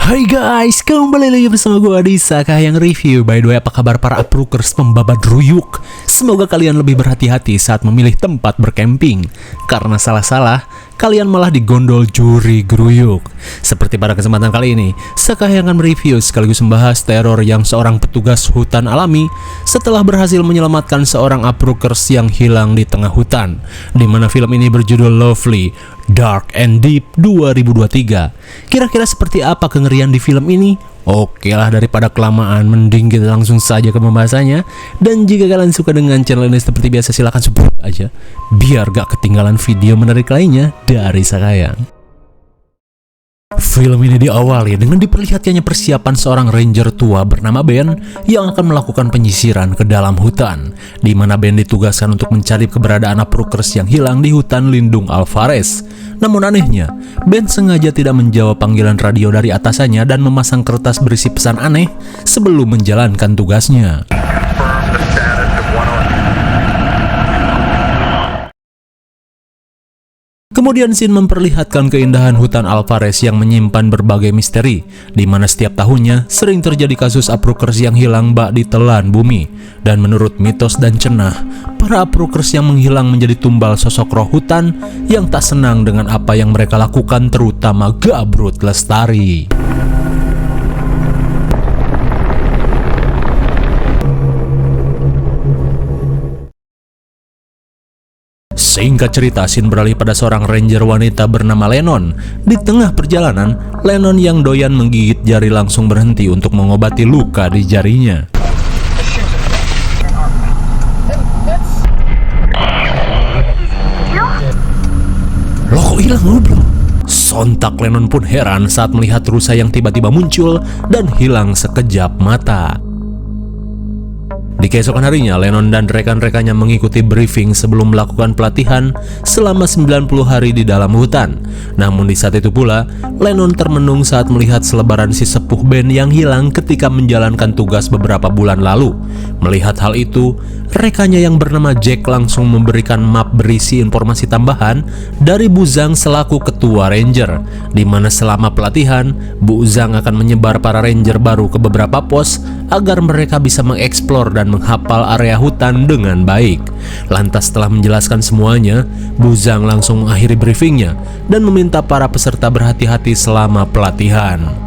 Hai guys, kembali lagi bersama gue di Saka yang review. By the way, apa kabar para uprookers pembabat ruyuk? Semoga kalian lebih berhati-hati saat memilih tempat bercamping, karena salah-salah, kalian malah digondol juri geruyuk. Seperti pada kesempatan kali ini, Saka yang akan mereview sekaligus membahas teror yang seorang petugas hutan alami setelah berhasil menyelamatkan seorang uprookers yang hilang di tengah hutan, di mana film ini berjudul Lovely, Dark and Deep 2023. Kira-kira seperti apa kengerian di film ini? Oke lah, daripada kelamaan, mending kita langsung saja ke pembahasannya. Dan jika kalian suka dengan channel ini seperti biasa, silahkan support aja biar gak ketinggalan video menarik lainnya dari Sakayang. Film ini diawali dengan diperlihatkannya persiapan seorang ranger tua bernama Ben yang akan melakukan penyisiran ke dalam hutan, di mana Ben ditugaskan untuk mencari keberadaan uprookers yang hilang di hutan lindung Alvarez. Namun anehnya, Ben sengaja tidak menjawab panggilan radio dari atasannya dan memasang kertas berisi pesan aneh sebelum menjalankan tugasnya. Kemudian scene memperlihatkan keindahan hutan Alvarez yang menyimpan berbagai misteri, di mana setiap tahunnya sering terjadi kasus uprookers yang hilang bak ditelan bumi. Dan menurut mitos dan cenah, para uprookers yang menghilang menjadi tumbal sosok roh hutan yang tak senang dengan apa yang mereka lakukan, terutama Gabrut Lestari. Singkat cerita, scene beralih pada seorang ranger wanita bernama Lennon. Di tengah perjalanan, Lennon yang doyan menggigit jari langsung berhenti untuk mengobati luka di jarinya. Loh, kok hilang lu bro? Sontak Lennon pun heran saat melihat rusa yang tiba-tiba muncul dan hilang sekejap mata. Di keesokan harinya, Lennon dan rekan-rekannya mengikuti briefing sebelum melakukan pelatihan selama 90 hari di dalam hutan. Namun di saat itu pula, Lennon termenung saat melihat selebaran si sepuh Ben yang hilang ketika menjalankan tugas beberapa bulan lalu. Melihat hal itu, rekannya yang bernama Jack langsung memberikan map berisi informasi tambahan dari Bu Zhang selaku ketua ranger, di mana selama pelatihan, Bu Zhang akan menyebar para ranger baru ke beberapa pos agar mereka bisa mengeksplor dan menghafal area hutan dengan baik. Lantas setelah menjelaskan semuanya, Bu Zhang langsung mengakhiri briefingnya dan meminta para peserta berhati-hati selama pelatihan.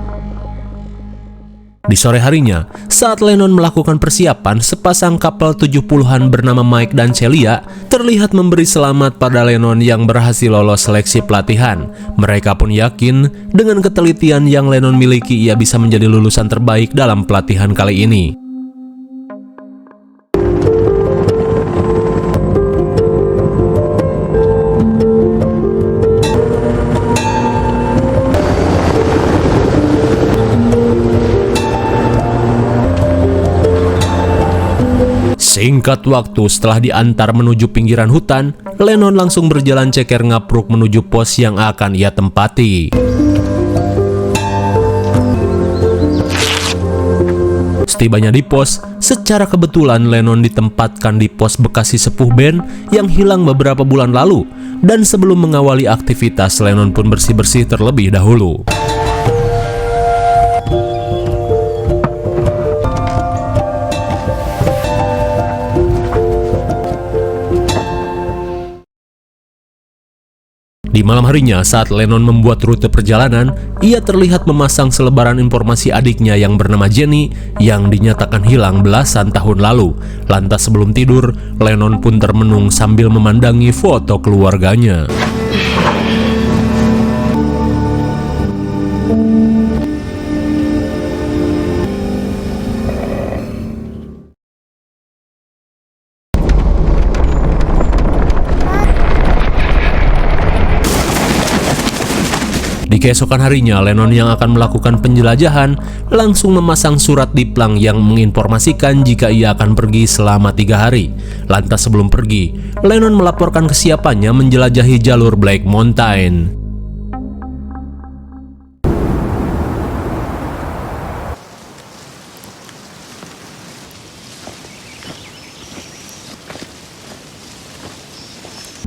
Di sore harinya, saat Lennon melakukan persiapan, sepasang couple 70-an bernama Mike dan Celia terlihat memberi selamat pada Lennon yang berhasil lolos seleksi pelatihan. Mereka pun yakin dengan ketelitian yang Lennon miliki, ia bisa menjadi lulusan terbaik dalam pelatihan kali ini. Singkat waktu setelah diantar menuju pinggiran hutan, Lennon langsung berjalan ceker ngapruk menuju pos yang akan ia tempati. Setibanya di pos, secara kebetulan Lennon ditempatkan di pos bekas si sepuh Ben yang hilang beberapa bulan lalu. Dan sebelum mengawali aktivitas, Lennon pun bersih-bersih terlebih dahulu. Di malam harinya, saat Lennon membuat rute perjalanan, ia terlihat memasang selebaran informasi adiknya yang bernama Jenny yang dinyatakan hilang belasan tahun lalu. Lantas sebelum tidur, Lennon pun termenung sambil memandangi foto keluarganya. Di keesokan harinya, Lennon yang akan melakukan penjelajahan langsung memasang surat di plang yang menginformasikan jika ia akan pergi selama 3 hari. Lantas sebelum pergi, Lennon melaporkan kesiapannya menjelajahi jalur Black Mountain.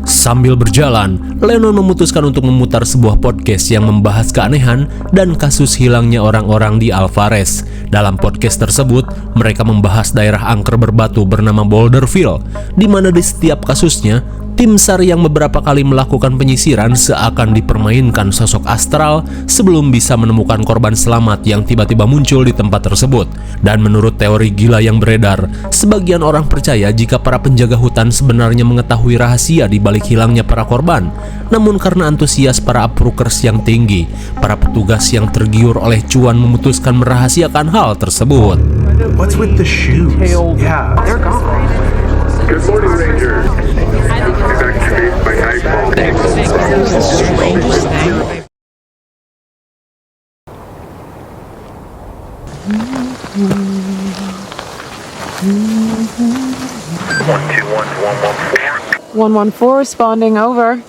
Sambil berjalan, Lennon memutuskan untuk memutar sebuah podcast yang membahas keanehan dan kasus hilangnya orang-orang di Alvarez. Dalam podcast tersebut, mereka membahas daerah angker berbatu bernama Boulderville, di mana di setiap kasusnya, tim SAR yang beberapa kali melakukan penyisiran seakan dipermainkan sosok astral sebelum bisa menemukan korban selamat yang tiba-tiba muncul di tempat tersebut. Dan menurut teori gila yang beredar, sebagian orang percaya jika para penjaga hutan sebenarnya mengetahui rahasia di balik hilangnya para korban. Namun karena antusias para approokers yang tinggi, para petugas yang tergiur oleh cuan memutuskan merahasiakan hal tersebut. What's with the shoes? Yeah, they're gone. Good morning, Ranger. Evacuate by nightfall. One, two, one, 114 responding over.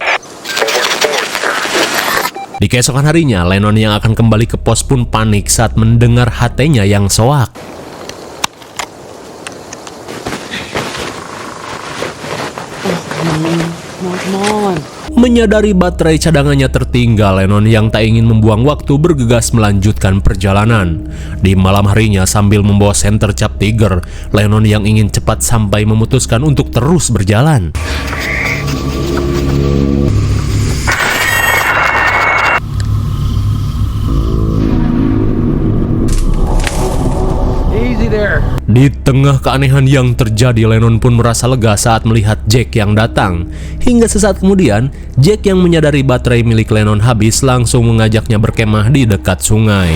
Di keesokan harinya, Lennon yang akan kembali ke pos pun panik saat mendengar HT-nya yang soak. Menyadari baterai cadangannya tertinggal, Lennon yang tak ingin membuang waktu bergegas melanjutkan perjalanan. Di malam harinya sambil membawa senter cap Tiger, Lennon yang ingin cepat sampai memutuskan untuk terus berjalan. Di tengah keanehan yang terjadi, Lennon pun merasa lega saat melihat Jack yang datang. Hingga sesaat kemudian, Jack yang menyadari baterai milik Lennon habis langsung mengajaknya berkemah di dekat sungai.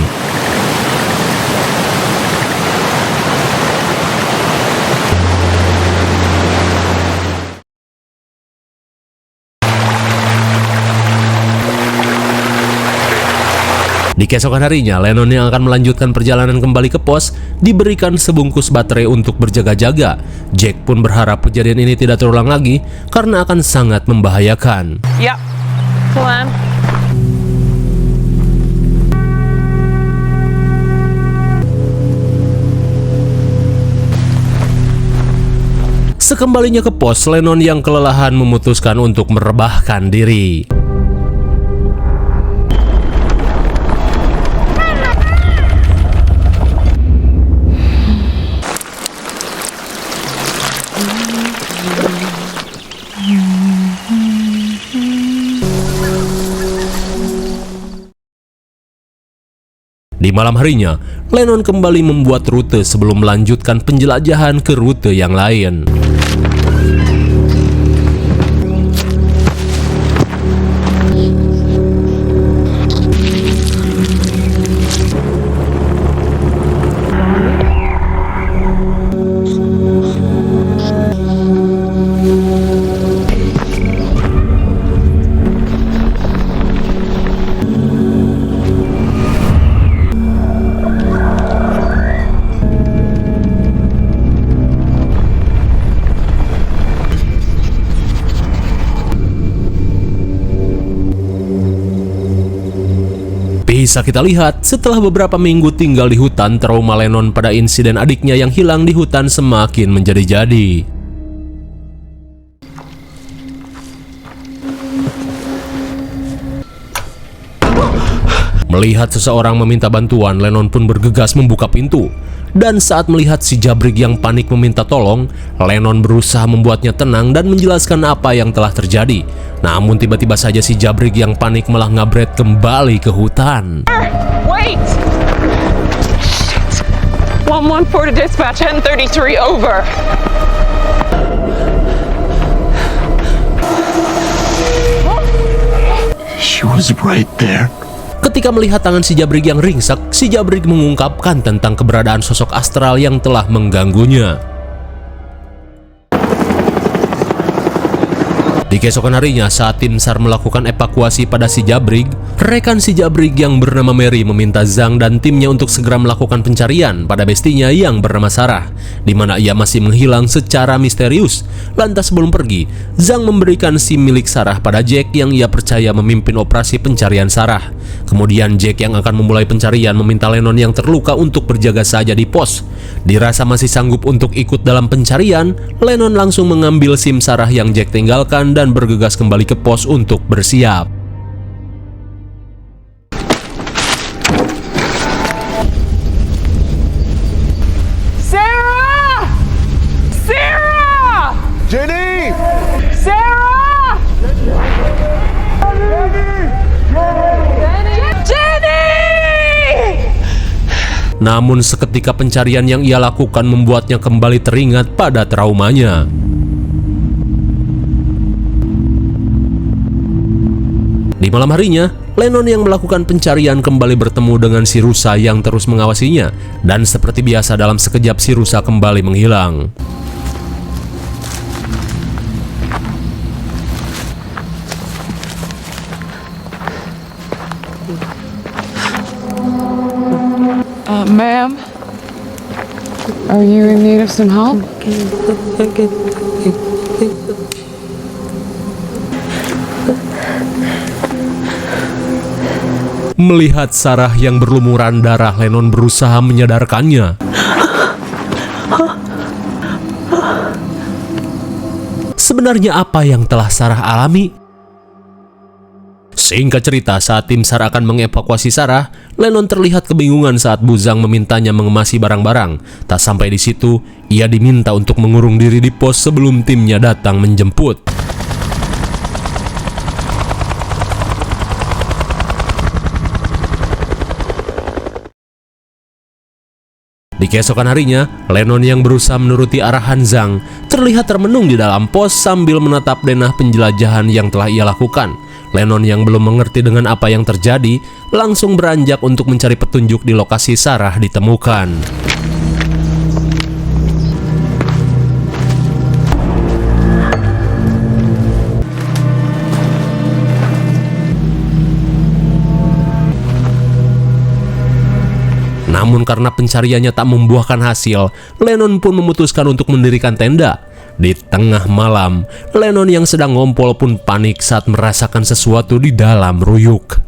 Di keesokan harinya, Lennon yang akan melanjutkan perjalanan kembali ke pos diberikan sebungkus baterai untuk berjaga-jaga. Jack pun berharap kejadian ini tidak terulang lagi karena akan sangat membahayakan. Yep. Plan. Sekembalinya ke pos, Lennon yang kelelahan memutuskan untuk merebahkan diri. Di malam harinya, Lennon kembali membuat rute sebelum melanjutkan penjelajahan ke rute yang lain. Bisa kita lihat, setelah beberapa minggu tinggal di hutan, trauma Lennon pada insiden adiknya yang hilang di hutan semakin menjadi-jadi. Melihat seseorang meminta bantuan, Lennon pun bergegas membuka pintu. Dan saat melihat si Jabrig yang panik meminta tolong, Lennon berusaha membuatnya tenang dan menjelaskan apa yang telah terjadi. Namun tiba-tiba saja si Jabrig yang panik malah ngabret kembali ke hutan. Wait! 114 to dispatch, 1033 over. She was right there. Ketika melihat tangan si Jabrig yang ringsek, si Jabrig mengungkapkan tentang keberadaan sosok astral yang telah mengganggunya. Di keesokan harinya, saat tim SAR melakukan evakuasi pada si Jabrig, Rekan si Jabrik yang bernama Mary meminta Zhang dan timnya untuk segera melakukan pencarian pada bestinya yang bernama Sarah, di mana ia masih menghilang secara misterius. Lantas sebelum pergi, Zhang memberikan SIM milik Sarah pada Jack yang ia percaya memimpin operasi pencarian Sarah. Kemudian Jack yang akan memulai pencarian meminta Lennon yang terluka untuk berjaga saja di pos. Dirasa masih sanggup untuk ikut dalam pencarian, Lennon langsung mengambil SIM Sarah yang Jack tinggalkan dan bergegas kembali ke pos untuk bersiap. Jenny! Sarah! Jenny! Namun seketika pencarian yang ia lakukan membuatnya kembali teringat pada traumanya. Di malam harinya, Lennon yang melakukan pencarian kembali bertemu dengan si rusa yang terus mengawasinya, dan seperti biasa dalam sekejap si rusa kembali menghilang. Ma'am, are you in need of some help? Melihat Sarah yang berlumuran darah, Lennon berusaha menyadarkannya. Sebenarnya apa yang telah Sarah alami? Singkat cerita, saat tim SAR akan mengevakuasi Sarah, Lennon terlihat kebingungan saat Bu Zhang memintanya mengemasi barang-barang. Tak sampai di situ, ia diminta untuk mengurung diri di pos sebelum timnya datang menjemput. Di keesokan harinya, Lennon yang berusaha menuruti arahan Zhang terlihat termenung di dalam pos sambil menatap denah penjelajahan yang telah ia lakukan. Lennon yang belum mengerti dengan apa yang terjadi langsung beranjak untuk mencari petunjuk di lokasi Sarah ditemukan. Namun karena pencariannya tak membuahkan hasil, Lennon pun memutuskan untuk mendirikan tenda. Di tengah malam, Lennon yang sedang ngompol pun panik saat merasakan sesuatu di dalam ruyuk.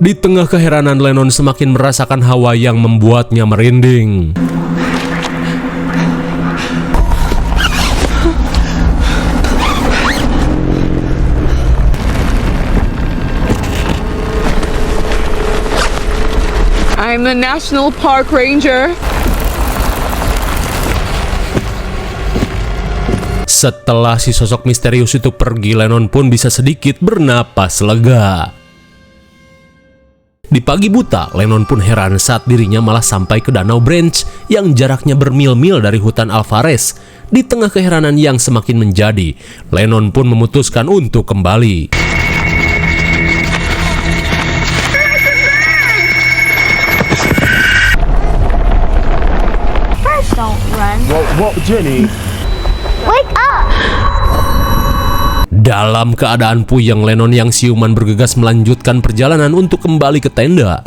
Di tengah keheranan, Lennon semakin merasakan hawa yang membuatnya merinding. I'm the National Park Ranger. Setelah si sosok misterius itu pergi, Lennon pun bisa sedikit bernapas lega. Di pagi buta, Lennon pun heran saat dirinya malah sampai ke Danau Branch yang jaraknya bermil-mil dari hutan Alvarez. Di tengah keheranan yang semakin menjadi, Lennon pun memutuskan untuk kembali. Don't run. What, Jenny? Wake up! Dalam keadaan puyeng, Lennon yang siuman bergegas melanjutkan perjalanan untuk kembali ke tenda.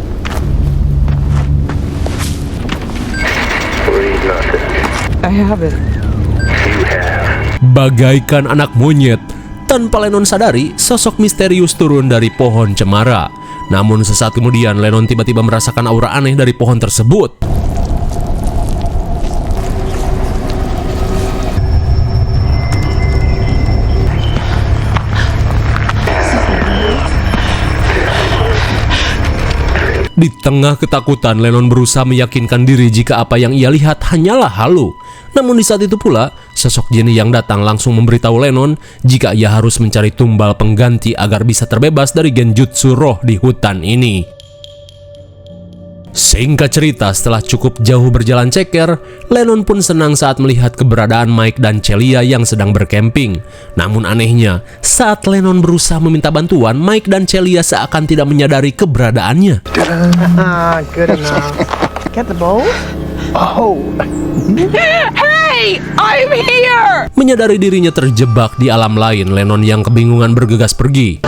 I have it. Bagaikan anak monyet, tanpa Lennon sadari, sosok misterius turun dari pohon cemara. Namun sesaat kemudian, Lennon tiba-tiba merasakan aura aneh dari pohon tersebut. Di tengah ketakutan, Lennon berusaha meyakinkan diri jika apa yang ia lihat hanyalah halu. Namun di saat itu pula, sosok Jenny yang datang langsung memberitahu Lennon jika ia harus mencari tumbal pengganti agar bisa terbebas dari genjutsu roh di hutan ini. Singkat cerita, setelah cukup jauh berjalan ceker, Lennon pun senang saat melihat keberadaan Mike dan Celia yang sedang berkemping. Namun anehnya, saat Lennon berusaha meminta bantuan, Mike dan Celia seakan tidak menyadari keberadaannya. Good enough. Get the bowl? Oh, Hey, I'm here! Menyadari dirinya terjebak di alam lain, Lennon yang kebingungan bergegas pergi.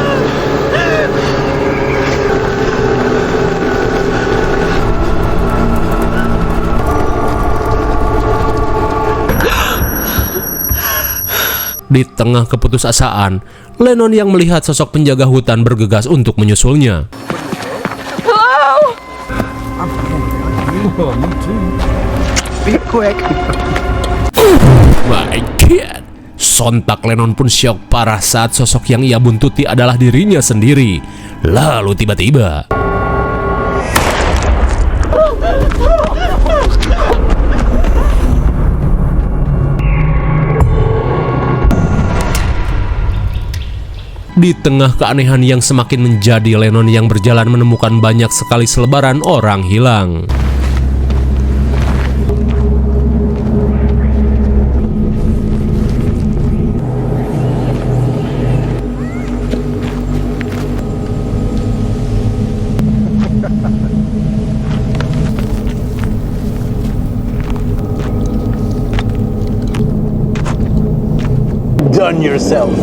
Di tengah keputusasaan, Lennon yang melihat sosok penjaga hutan bergegas untuk menyusulnya. Hello? Be quick. My God! Sontak Lennon pun syok parah saat sosok yang ia buntuti adalah dirinya sendiri. Lalu tiba-tiba... Di tengah keanehan yang semakin menjadi, Lennon yang berjalan menemukan banyak sekali selebaran orang hilang. done yourself.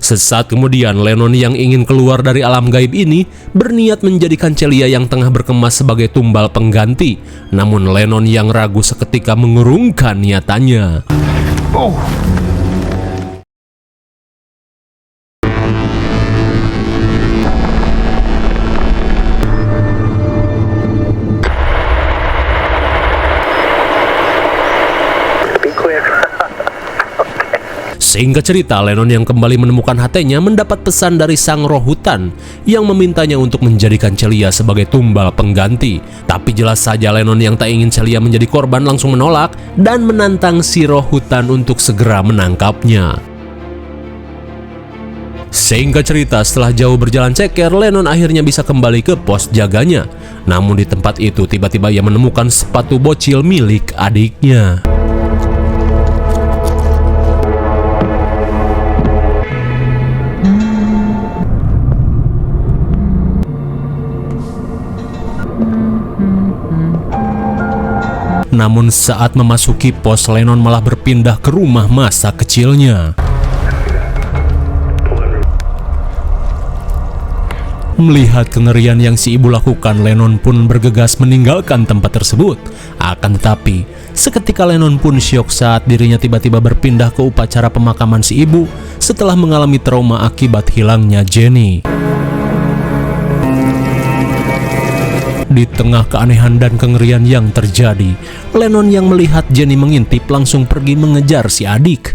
Sesaat kemudian, Lennon yang ingin keluar dari alam gaib ini berniat menjadikan Celia yang tengah berkemas sebagai tumbal pengganti. Namun Lennon yang ragu seketika mengurungkan niatannya. Singkat cerita, Lennon yang kembali menemukan HT-nya mendapat pesan dari sang roh hutan yang memintanya untuk menjadikan Celia sebagai tumbal pengganti. Tapi jelas saja Lennon yang tak ingin Celia menjadi korban langsung menolak dan menantang si roh hutan untuk segera menangkapnya. Singkat cerita, setelah jauh berjalan ceker, Lennon akhirnya bisa kembali ke pos jaganya. Namun di tempat itu tiba-tiba ia menemukan sepatu bocil milik adiknya. Namun saat memasuki pos, Lennon malah berpindah ke rumah masa kecilnya. Melihat kengerian yang si ibu lakukan, Lennon pun bergegas meninggalkan tempat tersebut. Akan tetapi, seketika Lennon pun syok saat dirinya tiba-tiba berpindah ke upacara pemakaman si ibu setelah mengalami trauma akibat hilangnya Jenny. Di tengah keanehan dan kengerian yang terjadi, Lennon yang melihat Jenny mengintip langsung pergi mengejar si adik.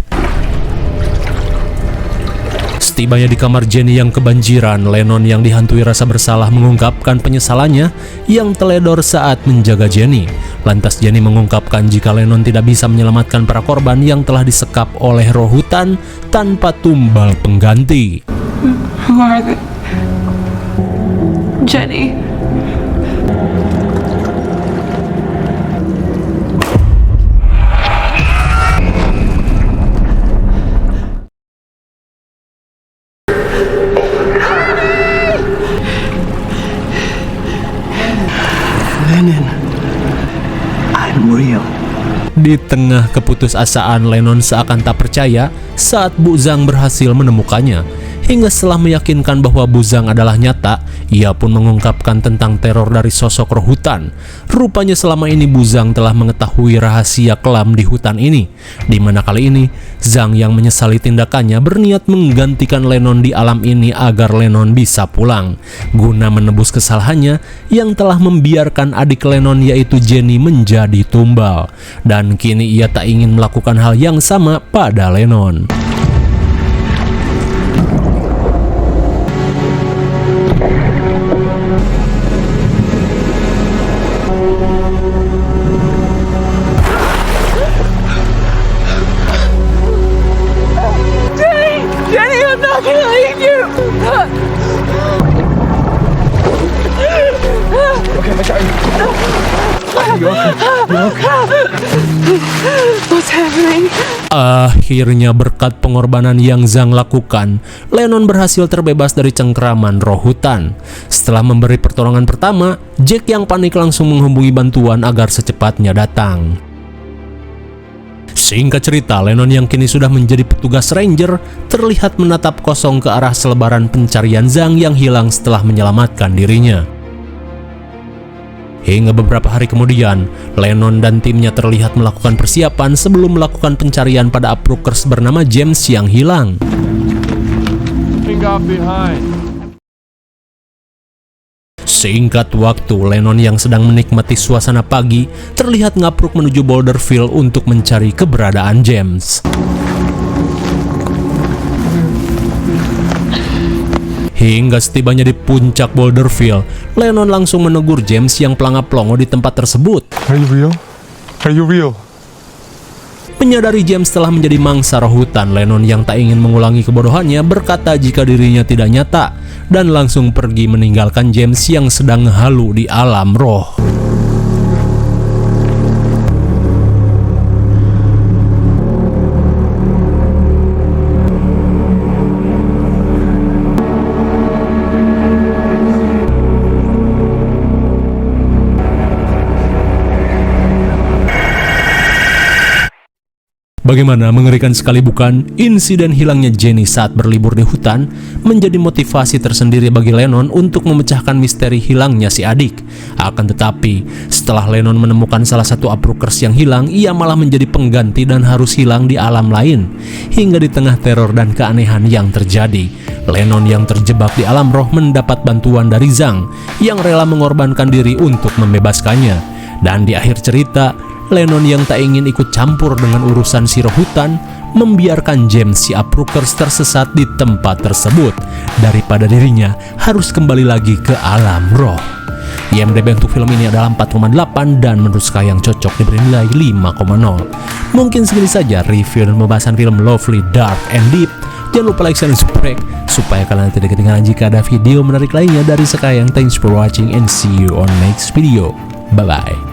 Setibanya di kamar Jenny yang kebanjiran, Lennon yang dihantui rasa bersalah mengungkapkan penyesalannya yang teledor saat menjaga Jenny. Lantas Jenny mengungkapkan jika Lennon tidak bisa menyelamatkan para korban yang telah disekap oleh roh hutan tanpa tumbal pengganti. Who are they? Jenny. Lennon, I'm real. Di tengah keputusasaan, Lennon seakan tak percaya saat Bu Zhang berhasil menemukannya. Hingga setelah meyakinkan bahwa Bu Zhang adalah nyata, ia pun mengungkapkan tentang teror dari sosok roh hutan. Rupanya selama ini Bu Zhang telah mengetahui rahasia kelam di hutan ini, di mana kali ini Zhang yang menyesali tindakannya berniat menggantikan Lennon di alam ini agar Lennon bisa pulang, guna menebus kesalahannya yang telah membiarkan adik Lennon yaitu Jenny menjadi tumbal. Dan kini ia tak ingin melakukan hal yang sama pada Lennon. Jenny, I'm not gonna leave What's happening? Akhirnya berkat pengorbanan yang Zhang lakukan, Lennon berhasil terbebas dari cengkeraman roh hutan. Setelah memberi pertolongan pertama, Jack yang panik langsung menghubungi bantuan agar secepatnya datang. Singkat cerita, Lennon yang kini sudah menjadi petugas ranger terlihat menatap kosong ke arah selebaran pencarian Zhang yang hilang setelah menyelamatkan dirinya. Hingga beberapa hari kemudian, Lennon dan timnya terlihat melakukan persiapan sebelum melakukan pencarian pada Approokers bernama James yang hilang. Singkat waktu, Lennon yang sedang menikmati suasana pagi terlihat ngapruk menuju Boulderfield untuk mencari keberadaan James. Hingga setibanya di puncak Boulderfield, Lennon langsung menegur James yang pelangap-pelongo di tempat tersebut. Are you real? Are you real? Menyadari James telah menjadi mangsa roh hutan, Lennon yang tak ingin mengulangi kebodohannya berkata jika dirinya tidak nyata dan langsung pergi meninggalkan James yang sedang halu di alam roh. Bagaimana mengerikan sekali bukan? Insiden hilangnya Jenny saat berlibur di hutan menjadi motivasi tersendiri bagi Lennon untuk memecahkan misteri hilangnya si adik. Akan tetapi, setelah Lennon menemukan salah satu Approokers yang hilang, ia malah menjadi pengganti dan harus hilang di alam lain. Hingga di tengah teror dan keanehan yang terjadi, Lennon yang terjebak di alam roh mendapat bantuan dari Zhang yang rela mengorbankan diri untuk membebaskannya. Dan di akhir cerita, Lennon yang tak ingin ikut campur dengan urusan si roh hutan membiarkan James si Approokers tersesat di tempat tersebut daripada dirinya harus kembali lagi ke alam roh. IMDb untuk film ini adalah 4,8 dan menurut saya yang cocok diberi nilai 5,0. Mungkin segini saja review dan pembahasan film Lovely, Dark, and Deep. Jangan lupa like, share, dan subscribe supaya kalian tidak ketinggalan jika ada video menarik lainnya dari Sekayang. Thanks for watching and see you on next video. Bye bye.